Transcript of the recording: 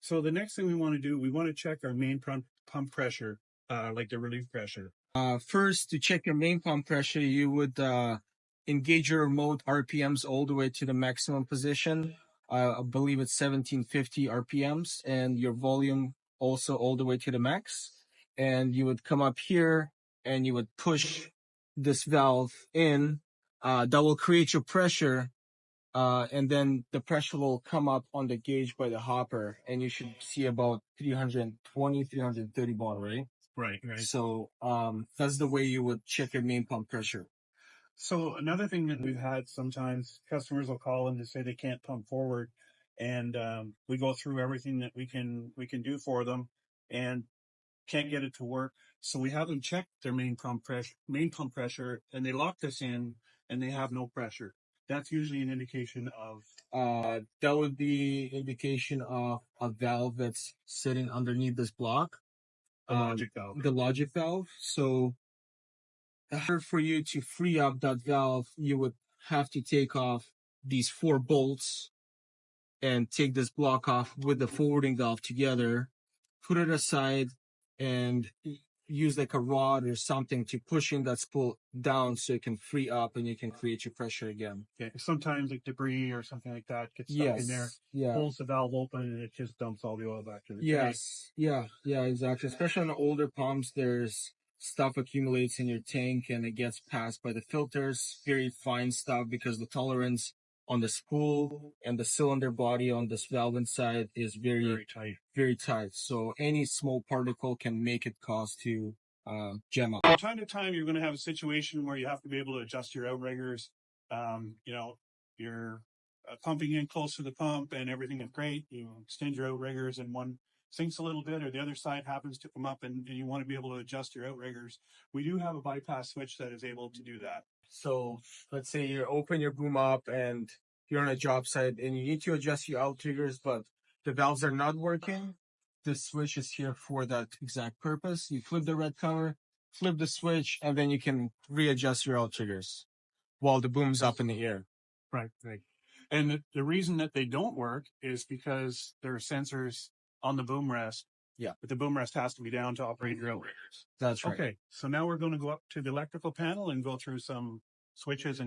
So the next thing we want to do, we want to check our main pump pressure, like the relief pressure. First, to check your main pump pressure, you would engage your remote RPMs all the way to the maximum position. I believe it's 1750 RPMs, and your volume also all the way to the max. And you would come up here and you would push this valve in. That will create your pressure, and then the pressure will come up on the gauge by the hopper, and you should see about 320, 330 bar, right? Right, right. So that's the way you would check your main pump pressure. So another thing that we've had, sometimes customers will call in to say they can't pump forward, and we go through everything that we can do for them, and can't get it to work. So we have them check their main pump pressure, and they lock this in, and they have no pressure. That's usually an indication of That would be indication of a valve that's sitting underneath this block. the logic valve. The logic valve. So in order for you to free up that valve, you would have to take off these 4 bolts and take this block off with the forwarding valve together, put it aside, and use like a rod or something to push in that spool down so it can free up and you can create your pressure again. Okay. Sometimes like debris or something like that gets stuck in there, pulls the valve open, and it just dumps all the oil back to the tank. Yeah, exactly. Especially on the older pumps, there's stuff accumulates in your tank and it gets passed by the filters, very fine stuff, because the tolerance on the spool and the cylinder body on this valve inside is very tight. So any small particle can make it cause to jam up. From time to time, you're going to have a situation where you have to be able to adjust your outriggers. You're pumping in close to the pump and everything is great. You extend your outriggers and one sinks a little bit, or the other side happens to come up, and you want to be able to adjust your outriggers. We do have a bypass switch that is able to do that. So let's say you open your boom up and you're on a job site and you need to adjust your outriggers, but the valves are not working. The switch is here for that exact purpose. You flip the red cover, flip the switch, and then you can readjust your outriggers while the boom's up in the air. Right. And the reason that they don't work is because there are sensors on the boom rest. Yeah. But the boom rest has to be down to operate your outriggers. That's right. Okay. So now we're going to go up to the electrical panel and go through some switches and